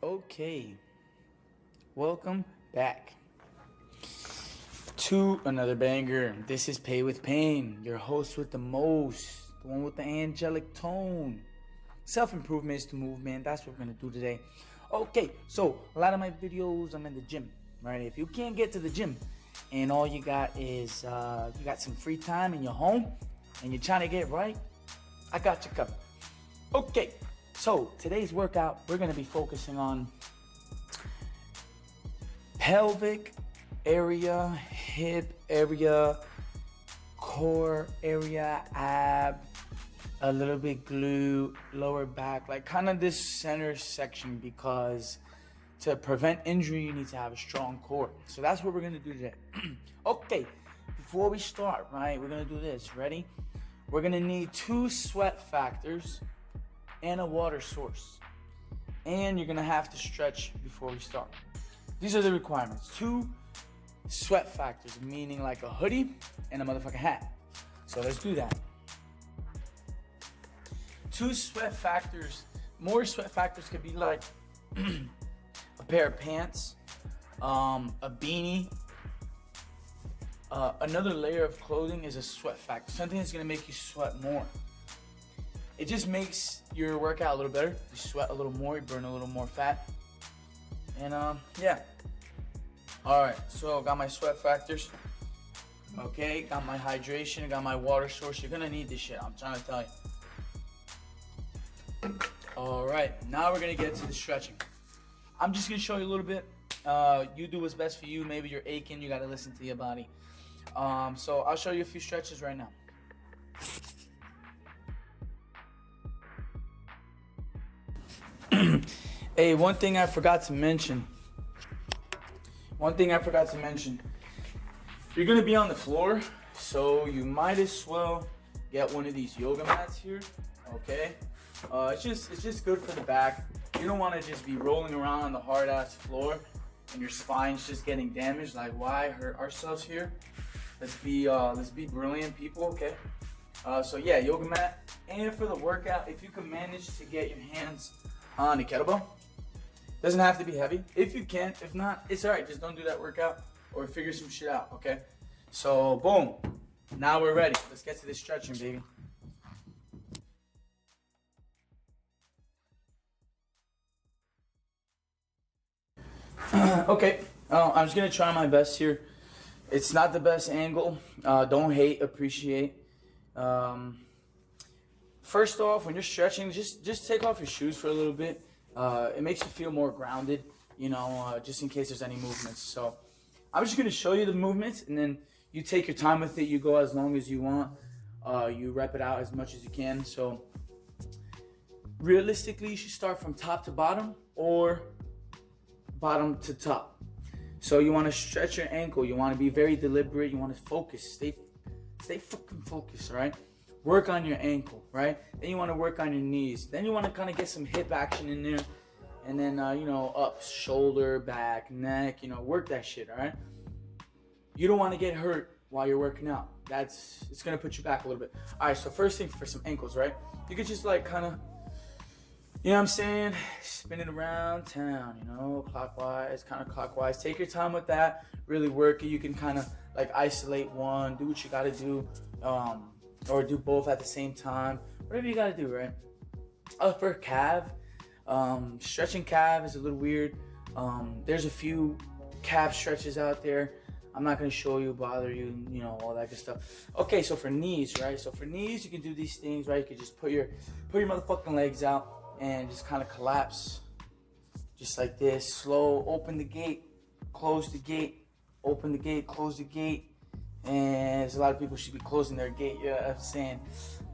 Okay, welcome back to another banger. This is Pay with Pain, your host with the most, the one with the angelic tone. Self-improvement is the movement. That's what we're gonna do today. Okay, so a lot of my videos, I'm in the gym, right? If you can't get to the gym and all you got is you got some free time in your home and you're trying to get right, I got you covered. Okay, so today's workout, we're gonna be focusing on pelvic area, hip area, core area, ab, a little bit glute, lower back, like kind of this center section, because to prevent injury, you need to have a strong core. So that's what we're gonna do today. Okay, before we start, right, we're gonna do this. Ready? We're gonna need 2 sweat factors and a water source. And you're gonna have to stretch before we start. These are the requirements. 2 sweat factors, meaning like a hoodie and a motherfucking hat. So let's do that. 2 sweat factors. More sweat factors could be like a pair of pants, a beanie. Another layer of clothing is a sweat factor. Something that's gonna make you sweat more. It just makes your workout a little better. You sweat a little more, you burn a little more fat. And yeah. Alright, so got my sweat factors. Okay, got my hydration, got my water source. You're gonna need this shit, I'm trying to tell you. Alright, now we're gonna get to the stretching. I'm just gonna show you a little bit. You do what's best for you. Maybe you're aching, you gotta listen to your body. So I'll show you a few stretches right now. Hey, one thing I forgot to mention. You're gonna be on the floor, so you might as well get one of these yoga mats here. Okay, it's just good for the back. You don't want to just be rolling around on the hard ass floor and your spine's just getting damaged. Like, why hurt ourselves here? Let's be brilliant people. Okay, so yeah, yoga mat. And for the workout, if you can manage to get your hands on the kettlebell, doesn't have to be heavy. If you can, if not, it's alright. Just don't do that workout or figure some shit out, okay? So, boom. Now we're ready. Let's get to this stretching, baby. Okay, I'm just gonna try my best here. It's not the best angle. Don't hate, appreciate. First off, when you're stretching, just take off your shoes for a little bit. It makes you feel more grounded, you know, just in case there's any movements. So I'm just going to show you the movements, and then you take your time with it. You go as long as you want. You rep it out as much as you can. So realistically, you should start from top to bottom or bottom to top. So you want to stretch your ankle. You want to be very deliberate. You want to focus. Stay fucking focused, all right? Work on your ankle, right? Then you want to work on your knees. Then you want to kind of get some hip action in there. And then, you know, up, shoulder, back, neck, you know, work that shit, all right? You don't want to get hurt while you're working out. It's going to put you back a little bit. All right, so first thing for some ankles, right? You could just like kind of, you know what I'm saying? Spin it around town, you know, clockwise, counterclockwise. Take your time with that. Really work it. You can kind of like isolate one, do what you got to do. Or do both at the same time, whatever you gotta do, right? For calf, stretching calf is a little weird. There's a few calf stretches out there. I'm not gonna show you, bother you, you know, all that good stuff. Okay, so for knees, right? So for knees, you can do these things, right? You can just put your motherfucking legs out and just kind of collapse, just like this. Slow, open the gate, close the gate, open the gate, close the gate. And there's a lot of people should be closing their gate. Yeah, I'm saying,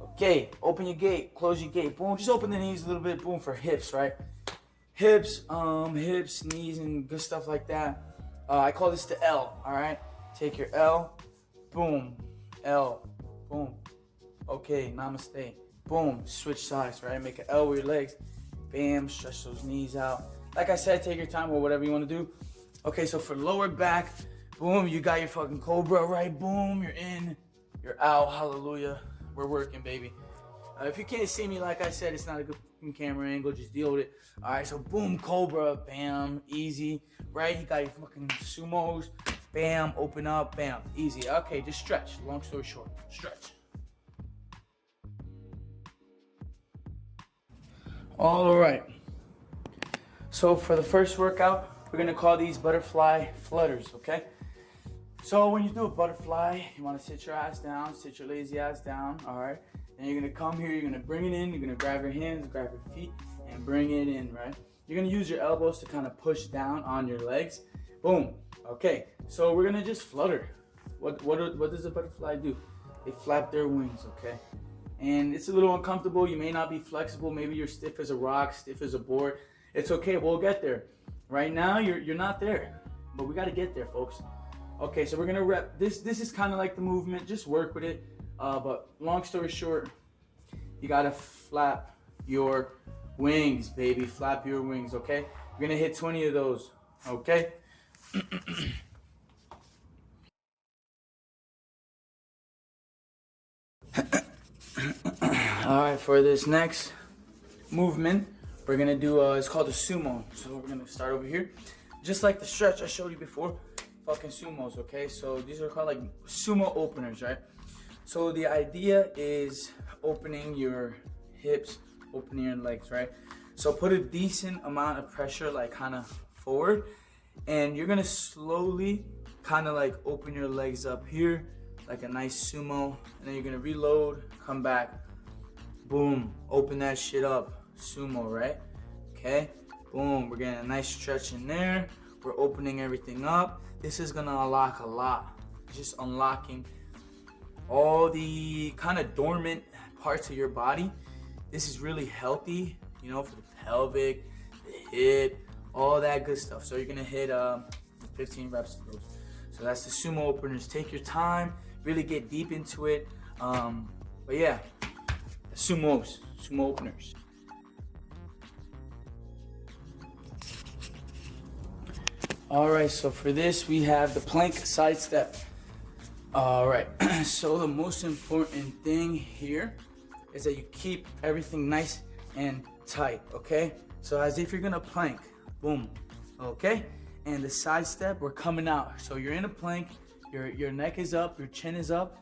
okay, open your gate, close your gate, boom. Just open the knees a little bit, boom, for hips, right? Hips, knees, and good stuff like that. I call this the L. All right, take your L, boom, L, boom. Okay, namaste, boom. Switch sides, right? Make an L with your legs, bam. Stretch those knees out. Like I said, take your time or whatever you want to do. Okay, so for lower back. Boom, you got your fucking cobra, right? Boom, you're in, you're out, hallelujah. We're working, baby. If you can't see me, like I said, it's not a good camera angle, just deal with it. All right, so boom, cobra, bam, easy, right? You got your fucking sumos, bam, open up, bam, easy. Okay, just stretch. Long story short, stretch. All right. So for the first workout, we're gonna call these butterfly flutters, okay? So when you do a butterfly, you wanna sit your ass down, sit your lazy ass down, all right? Then you're gonna come here, you're gonna bring it in, you're gonna grab your hands, grab your feet, and bring it in, right? You're gonna use your elbows to kind of push down on your legs. Boom. Okay, so we're gonna just flutter. What does a butterfly do? They flap their wings, okay? And it's a little uncomfortable. You may not be flexible. Maybe you're stiff as a rock, stiff as a board. It's okay, we'll get there. Right now, you're not there, but we gotta get there, folks. Okay, so we're gonna rep. This is kind of like the movement. Just work with it. But long story short, you gotta flap your wings, baby. Flap your wings, okay? You're gonna hit 20 of those, okay? All right, for this next movement, we're gonna do, it's called a sumo. So we're gonna start over here. Just like the stretch I showed you before, fucking sumos, okay? So these are called like sumo openers, right? So the idea is opening your hips, opening your legs, right? So put a decent amount of pressure, like kind of forward, and you're gonna slowly kind of like open your legs up here, like a nice sumo, and then you're gonna reload, come back, boom, open that shit up, sumo, right? Okay, boom, we're getting a nice stretch in there. We're opening everything up. This is gonna unlock a lot, just unlocking all the kind of dormant parts of your body. This is really healthy, you know, for the pelvic, the hip, all that good stuff. So you're gonna hit 15 reps of those. So that's the sumo openers. Take your time, really get deep into it. But yeah, the sumo openers. All right, so for this we have the plank side step. All right, so the most important thing here is that you keep everything nice and tight, okay? So as if you're gonna plank, boom, okay? And the side step, we're coming out. So you're in a plank, your neck is up, your chin is up,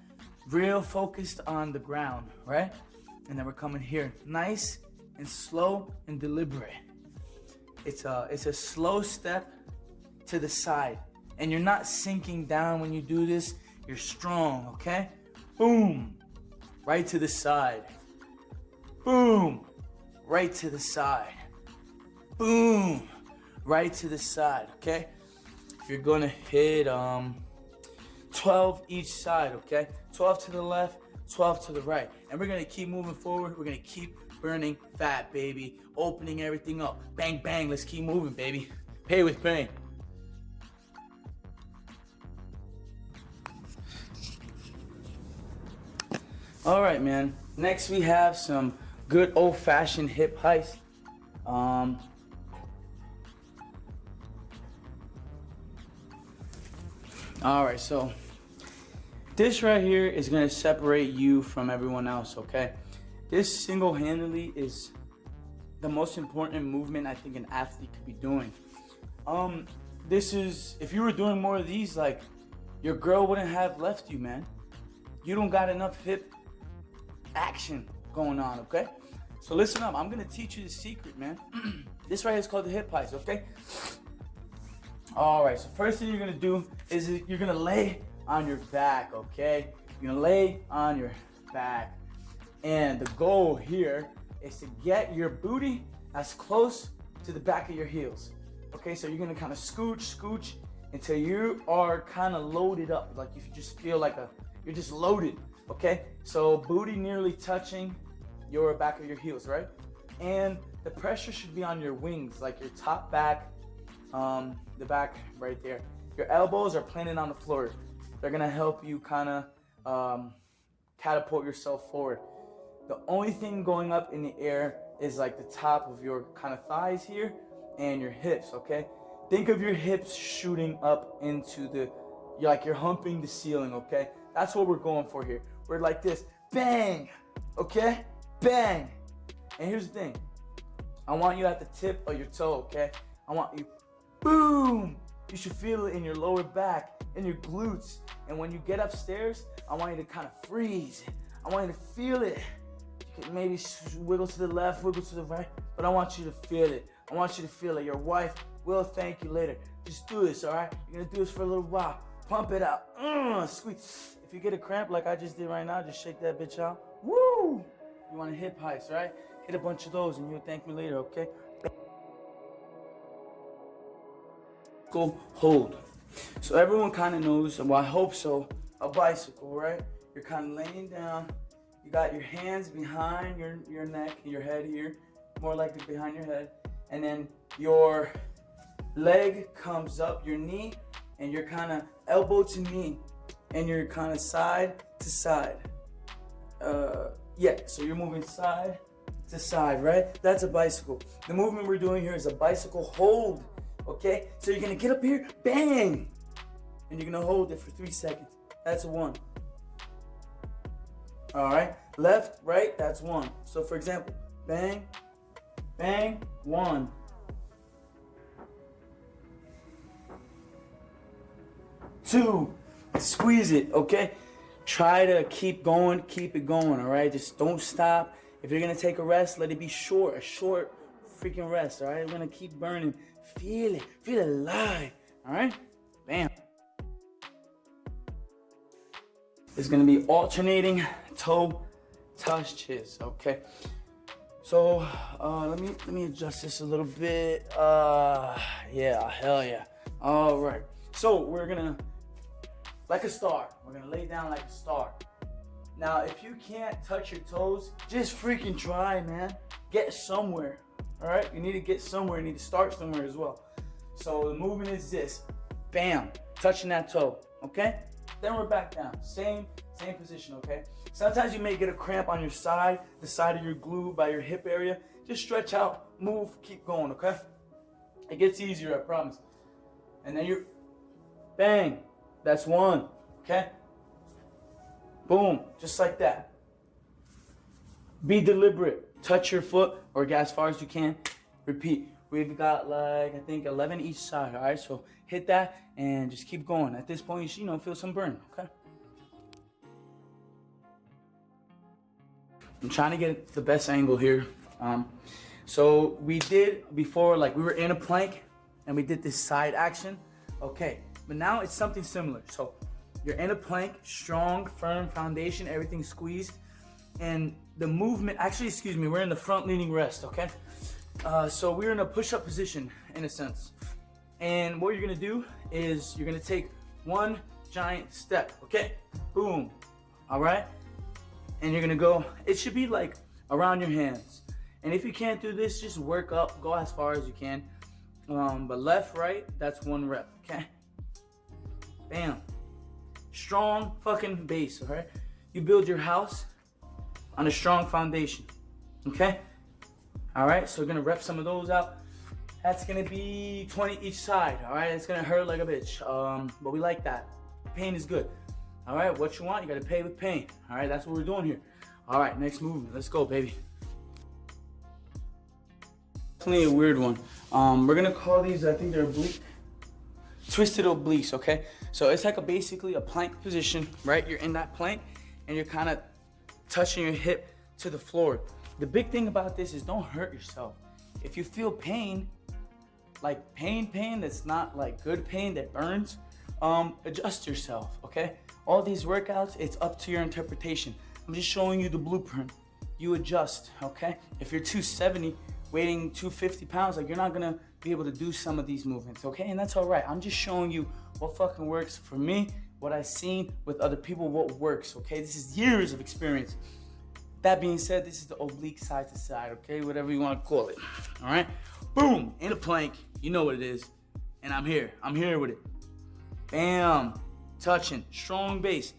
real focused on the ground, right? And then we're coming here, nice and slow and deliberate. It's a slow step to the side, and you're not sinking down when you do this. You're strong, okay? Boom, right to the side. Boom, right to the side. Boom, right to the side, okay? You're gonna hit 12 each side, okay? 12 to the left, 12 to the right. And we're gonna keep moving forward. We're gonna keep burning fat, baby. Opening everything up. Bang, bang, let's keep moving, baby. Pay with pain. All right, man. Next we have some good old-fashioned hip heists. All right, so this right here is gonna separate you from everyone else, okay? This single-handedly is the most important movement I think an athlete could be doing. This is, if you were doing more of these, like, your girl wouldn't have left you, man. You don't got enough hip action going on, okay? So listen up, I'm gonna teach you the secret, man. This right here is called the hip heist, okay? All right, so first thing you're gonna do is you're gonna lay on your back, okay? You're gonna lay on your back. And the goal here is to get your booty as close to the back of your heels. Okay, so you're gonna kind of scooch until you are kind of loaded up. Like you just feel like you're just loaded, okay? So booty nearly touching your back of your heels, right? And the pressure should be on your wings, like your top back, the back right there. Your elbows are planted on the floor. They're gonna help you kind of catapult yourself forward. The only thing going up in the air is like the top of your kind of thighs here and your hips, okay? Think of your hips shooting up into you're humping the ceiling, okay? That's what we're going for here. We're like this, bang, okay? Bang. And here's the thing, I want you at the tip of your toe, okay? I want you, boom! You should feel it in your lower back, in your glutes. And when you get upstairs, I want you to kind of freeze. I want you to feel it. You can maybe wiggle to the left, wiggle to the right, but I want you to feel it. I want you to feel it. Your wife will thank you later. Just do this, all right? You're gonna do this for a little while. Pump it out. Squeeze. If you get a cramp like I just did right now, just shake that bitch out. Woo! You want a hip heist, right? Hit a bunch of those and you'll thank me later, okay? Go hold. So everyone kind of knows, well, I hope so, a bicycle, right? You're kind of laying down. You got your hands behind your neck, your head here, more likely behind your head. And then your leg comes up, your knee, and you're kind of elbow to knee. And you're kind of side to side. So you're moving side to side, right? That's a bicycle. The movement we're doing here is a bicycle hold, okay? So you're gonna get up here, bang! And you're gonna hold it for 3 seconds. That's a 1. All right, left, right, that's 1. So for example, bang, bang, 1. 2, squeeze it, okay? Try to keep going, keep it going, all right? Just don't stop. If you're gonna take a rest, let it be short, a short freaking rest, all right? We're gonna keep burning. Feel it alive, all right? Bam. It's gonna be alternating toe touches, okay? So let me adjust this a little bit. Yeah, hell yeah. All right. So we're gonna, like a star. We're gonna lay down like a star. Now, if you can't touch your toes, just freaking try, man. Get somewhere, all right? You need to get somewhere. You need to start somewhere as well. So the movement is this. Bam, touching that toe, okay? Then we're back down. Same position, okay? Sometimes you may get a cramp on your side, the side of your glute, by your hip area. Just stretch out, move, keep going, okay? It gets easier, I promise. And then you, bang, that's 1, okay? Boom, just like that. Be deliberate. Touch your foot or get as far as you can. Repeat. We've got like, I think 11 each side, all right? So hit that and just keep going. At this point, you should, feel some burn, okay? I'm trying to get the best angle here. So we did before, like we were in a plank and we did this side action, okay? But now it's something similar. So you're in a plank, strong, firm foundation, everything squeezed. And the movement, actually, excuse me, we're in the front leaning rest, okay? So we're in a push-up position, in a sense. And what you're gonna do is you're gonna take 1 giant step, okay? Boom, all right? And you're gonna go, it should be like around your hands. And if you can't do this, just work up, go as far as you can. But left, right, that's 1 rep, okay? Bam. Strong fucking base, all right? You build your house on a strong foundation, okay? All right, so we're gonna rep some of those out. That's gonna be 20 each side, all right? It's gonna hurt like a bitch, but we like that. Pain is good. All right, what you want, you gotta pay with pain. All right, that's what we're doing here. All right, next movement, let's go, baby. Definitely a weird one. We're gonna call these, I think they're oblique. Twisted obliques, okay? So it's like basically a plank position, right? You're in that plank and you're kind of touching your hip to the floor. The big thing about this is don't hurt yourself. If you feel pain, like pain that's not like good pain that burns, adjust yourself, okay? All these workouts, it's up to your interpretation. I'm just showing you the blueprint. You adjust, okay? If you're 270, weighing 250 pounds, like you're not gonna be able to do some of these movements, okay? And that's all right. I'm just showing you what fucking works for me, what I've seen with other people, what works, okay? This is years of experience. That being said, this is the oblique side to side, okay? Whatever you wanna call it, all right? Boom, in a plank, you know what it is. And I'm here with it. Bam, touching, strong base.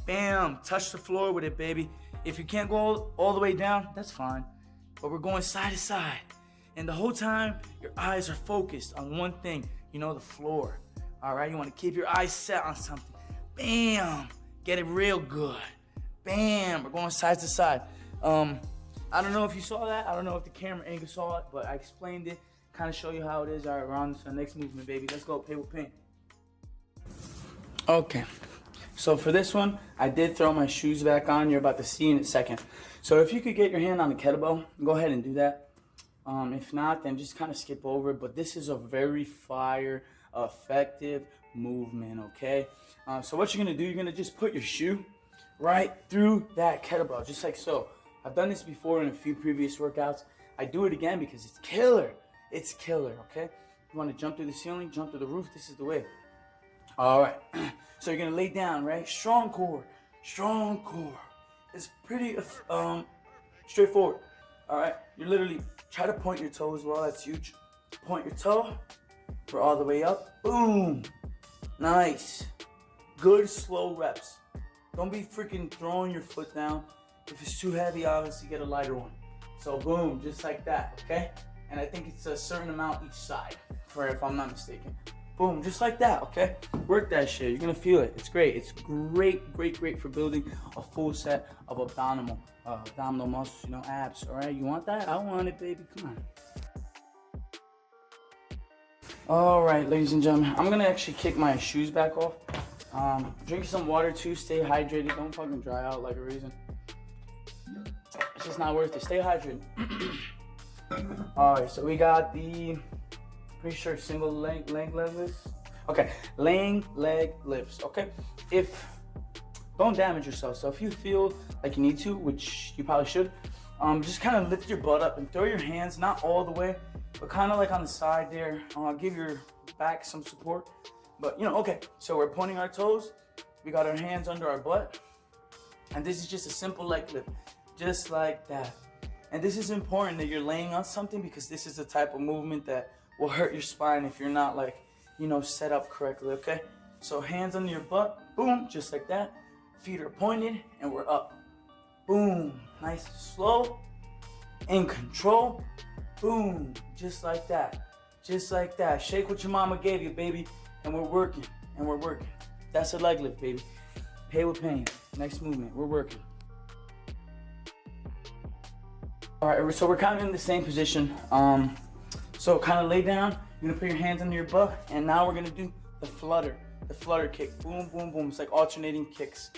Bam, touch the floor with it, baby. If you can't go all the way down, that's fine. But we're going side to side. And the whole time, your eyes are focused on one thing, the floor. All right, you want to keep your eyes set on something. Bam, get it real good. Bam, we're going side to side. I'm I don't know if you saw that. I don't know if the camera angle saw it, but I explained it. Kind of show you how it is. All right, we're on to the next movement, baby. Let's go, pay with pain. Okay, so for this one, I did throw my shoes back on. You're about to see in a second. So if you could get your hand on the kettlebell, go ahead and do that. If not, then just kind of skip over it. But this is a very fire, effective movement, okay? So what you're gonna do, you're gonna just put your shoe right through that kettlebell, just like so. I've done this before in a few previous workouts. I do it again because it's killer. It's killer, okay? You wanna jump through the ceiling, jump through the roof, this is the way. All right, so you're gonna lay down, right? Strong core, strong core. It's pretty straightforward, all right? You literally try to point your toe as well, that's huge. Point your toe, we're all the way up, boom. Nice, good slow reps. Don't be freaking throwing your foot down. If it's too heavy, obviously get a lighter one. So boom, just like that, okay? And I think it's a certain amount each side, if I'm not mistaken. Boom, just like that, okay? Work that shit, you're gonna feel it. It's great, it's great for building a full set of abdominal muscles, you know, abs, all right? You want that? I want it, baby, come on. All right, ladies and gentlemen, I'm gonna actually kick my shoes back off. Drink some water too, stay hydrated, don't fucking dry out like a raisin. It's just not worth it, stay hydrated. All right, so we got the, pretty sure single leg lifts. Okay, laying leg lifts, okay? Don't damage yourself, so if you feel like you need to, which you probably should, just kind of lift your butt up and throw your hands, not all the way, but kind of like on the side there. Give your back some support. But you know, okay, so we're pointing our toes, we got our hands under our butt, and this is just a simple leg lift, just like that. And this is important that you're laying on something because this is the type of movement that will hurt your spine if you're not like, you know, set up correctly, okay? So hands under your butt, boom, just like that. Feet are pointed and we're up. Boom, nice, slow, in control, boom, just like that. Just like that. Shake what your mama gave you, baby. And we're working, and we're working. That's a leg lift, baby. Pay with pain. Next movement, we're working. All right, so we're kind of in the same position. So kind of lay down. You're gonna put your hands under your butt, and now we're gonna do the flutter kick. Boom, boom, boom. It's like alternating kicks.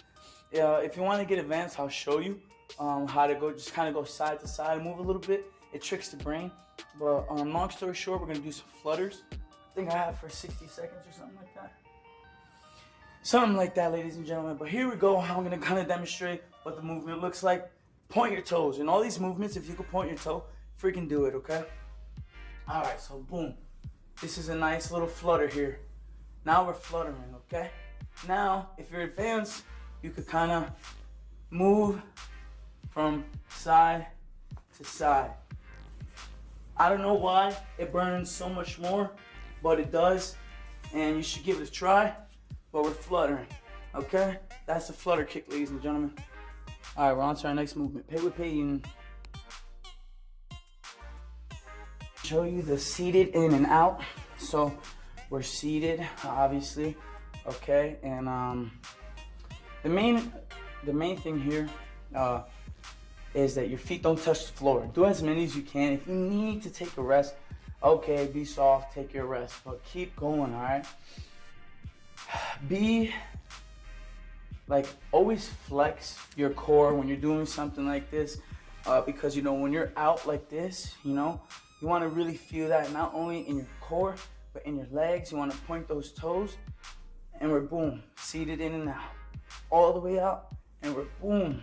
If you want to get advanced, I'll show you how to go. Just kind of go side to side, move a little bit. It tricks the brain. But long story short, we're gonna do some flutters. I think I have for 60 seconds or something like that. Something like that, ladies and gentlemen. But here we go. I'm gonna kind of demonstrate what the movement looks like. Point your toes. In all these movements, if you could point your toe, freaking do it, okay? All right, so boom. This is a nice little flutter here. Now we're fluttering, okay? Now, if you're advanced, you could kind of move from side to side. I don't know why it burns so much more, but it does, and you should give it a try. But we're fluttering, okay? That's the flutter kick, ladies and gentlemen. All right, we're on to our next movement. Pay with pain. Show you the seated in and out. So we're seated, obviously, okay? And the main thing here is that your feet don't touch the floor. Do as many as you can. If you need to take a rest, okay, be soft, take your rest, but keep going, all right? Be like, always flex your core when you're doing something like this, because, you know, when you're out like this, you know, you want to really feel that not only in your core, but in your legs. You want to point those toes, and we're boom, seated in and out, all the way out, and we're boom,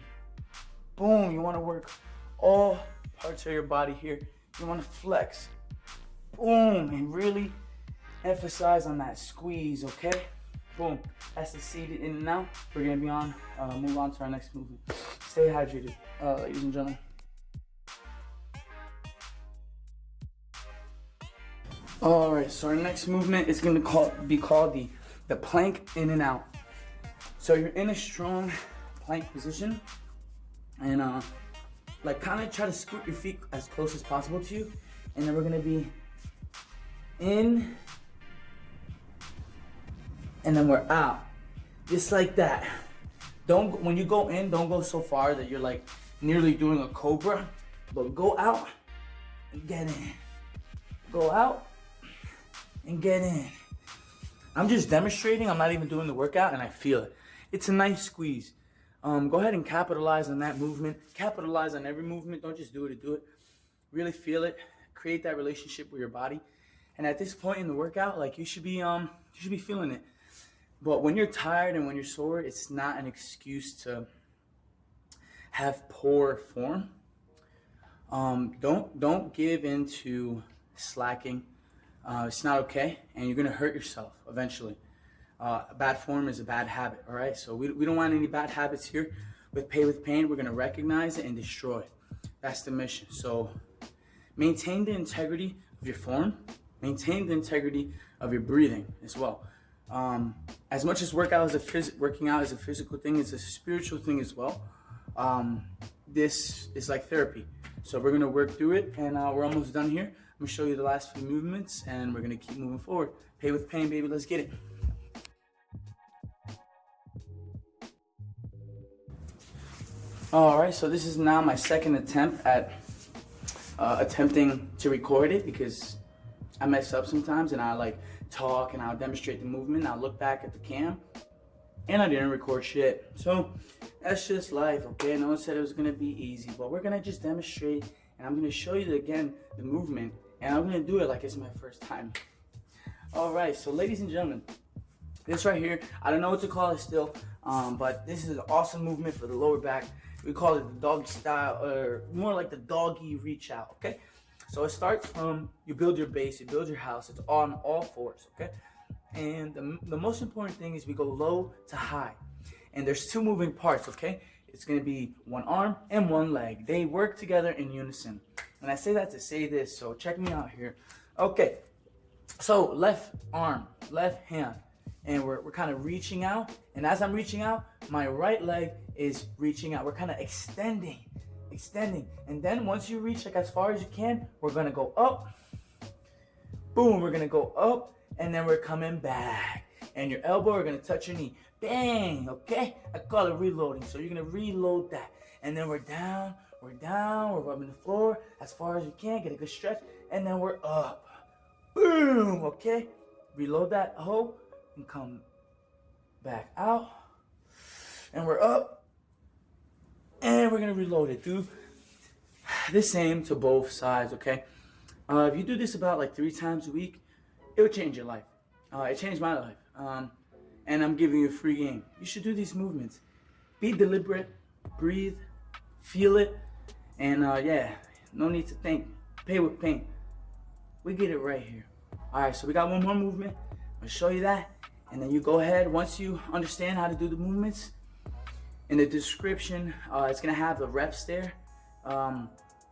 boom. You want to work all parts of your body here. You want to flex, boom, and really emphasize on that squeeze, okay? Boom, that's the seated in and out. We're gonna be move on to our next movement. Stay hydrated, ladies and gentlemen. All right, so our next movement is gonna be called the plank in and out. So you're in a strong plank position, and like kind of try to scoot your feet as close as possible to you, and then we're gonna be in, and then we're out, just like that. When you go in, don't go so far that you're like nearly doing a cobra. but go out and get in. Go out and get in. I'm just demonstrating. I'm not even doing the workout, and I feel it. It's a nice squeeze. Go ahead and capitalize on that movement. Capitalize on every movement. Don't just do it to do it. Really feel it. Create that relationship with your body. And at this point in the workout, like you should be feeling it. But when you're tired and when you're sore, it's not an excuse to have poor form. Don't give into slacking. It's not okay, and you're gonna hurt yourself eventually. Bad form is a bad habit, all right? So we don't want any bad habits here. With Pay With Pain, we're gonna recognize it and destroy it. That's the mission. So maintain the integrity of your form. Maintain the integrity of your breathing as well. As much as working out is a physical thing, it's a spiritual thing as well. This is like therapy. So we're gonna work through it, and we're almost done here. I'm gonna show you the last few movements, and we're gonna keep moving forward. Pay with pain, baby. Let's get it. All right, so this is now my second attempt at attempting to record it, because I mess up sometimes, and I like talk, and I'll demonstrate the movement. I'll look back at the cam, and I didn't record shit. So that's just life, okay? No one said it was gonna be easy, but we're gonna just demonstrate, and I'm gonna show you again the movement, and I'm gonna do it like it's my first time. All right, so ladies and gentlemen, this right here, I don't know what to call it still, but this is an awesome movement for the lower back. We call it the doggy style, or more like the doggy reach out, okay? So it starts from, you build your base, you build your house, it's on all fours, okay? And the most important thing is we go low to high. And there's two moving parts, okay? It's gonna be one arm and one leg. They work together in unison. And I say that to say this, so check me out here. Okay, so left arm, left hand, and we're kind of reaching out. And as I'm reaching out, my right leg is reaching out. We're kind of extending. And then once you reach like as far as you can, we're gonna go up. Boom, we're gonna go up, and then we're coming back. And your elbow are gonna touch your knee. Bang, okay? I call it reloading. So you're gonna reload that. And then we're down, we're rubbing the floor as far as you can, get a good stretch, and then we're up. Boom, okay? Reload that hoe and come back out. And we're up. And we're gonna reload it. Do the same to both sides, okay? If you do this about like 3 times a week, it would change your life. It changed my life. And I'm giving you a free game. You should do these movements. Be deliberate, breathe, feel it, and yeah, no need to think. Pay with pain. We get it right here. All right, so we got one more movement. I'll show you that, and then you go ahead. Once you understand how to do the movements, in the description, it's gonna have the reps there.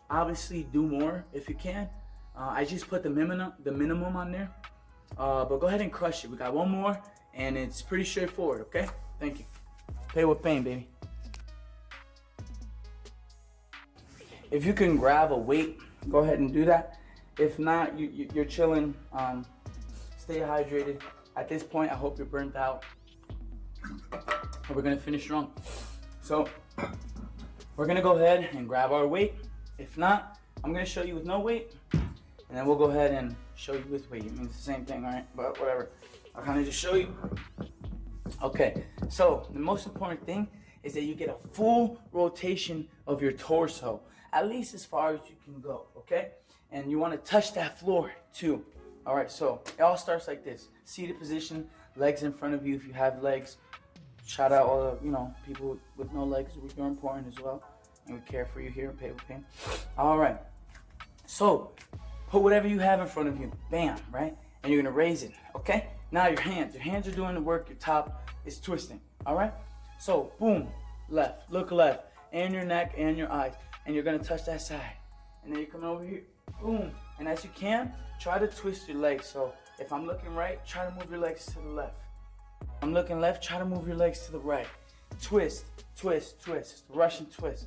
Obviously, do more if you can. I just put the minimum on there, but go ahead and crush it. We got one more, and it's pretty straightforward. Okay, thank you. Pay with pain, baby. If you can grab a weight, go ahead and do that. If not, you're chilling. Stay hydrated. At this point, I hope you're burnt out. And we're gonna finish strong. So we're gonna go ahead and grab our weight. If not, I'm gonna show you with no weight, and then we'll go ahead and show you with weight. It means the same thing, all right? But whatever. I'll kind of just show you. Okay, so the most important thing is that you get a full rotation of your torso, at least as far as you can go, okay? And you wanna touch that floor too. All right, so it all starts like this. Seated position, legs in front of you if you have legs. Shout out all the, people with no legs. You're important as well. And we care for you here, Pay with Pain. All right, so put whatever you have in front of you, bam, right? And you're gonna raise it, okay? Now your hands are doing the work. Your top is twisting, all right? So boom, left, look left, and your neck and your eyes, and you're gonna touch that side. And then you're coming over here, boom. And as you can, try to twist your legs. So if I'm looking right, try to move your legs to the left. I'm looking left, try to move your legs to the right. Twist, twist, twist. It's the Russian twist.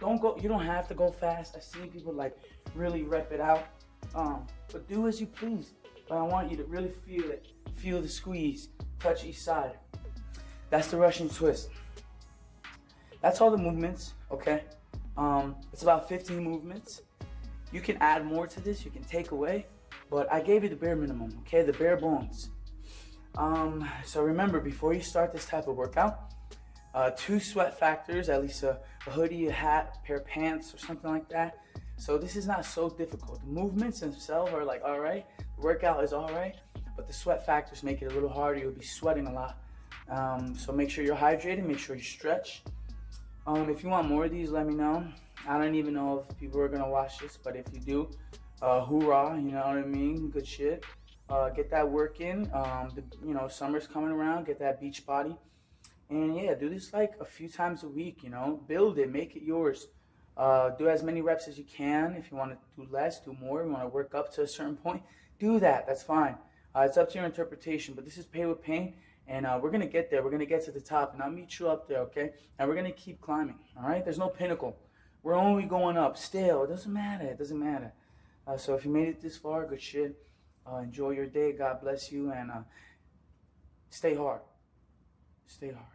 You don't have to go fast. I've seen people like really rep it out. But do as you please. But I want you to really feel it. Feel the squeeze. Touch each side. That's the Russian twist. That's all the movements, okay? It's about 15 movements. You can add more to this, you can take away, but I gave you the bare minimum, okay? The bare bones. So remember, before you start this type of workout, 2 sweat factors, at least a hoodie, a hat, a pair of pants, or something like that. So this is not so difficult. The movements themselves are like all right. The workout is all right, but the sweat factors make it a little harder. You'll be sweating a lot. So make sure you're hydrated, make sure you stretch. If you want more of these, let me know. I don't even know if people are gonna watch this, but if you do, hoorah, you know what I mean? Good shit. Get that work in. Summer's coming around. Get that beach body, and yeah, do this like a few times a week. You know, build it, make it yours. Do as many reps as you can. If you want to do less, do more. You want to work up to a certain point, do that. That's fine. It's up to your interpretation. But this is Pay with Pain, and we're gonna get there. We're gonna get to the top, and I'll meet you up there, okay? And we're gonna keep climbing. All right? There's no pinnacle. We're only going up. Still, it doesn't matter. It doesn't matter. So if you made it this far, good shit. Enjoy your day. God bless you, and stay hard. Stay hard.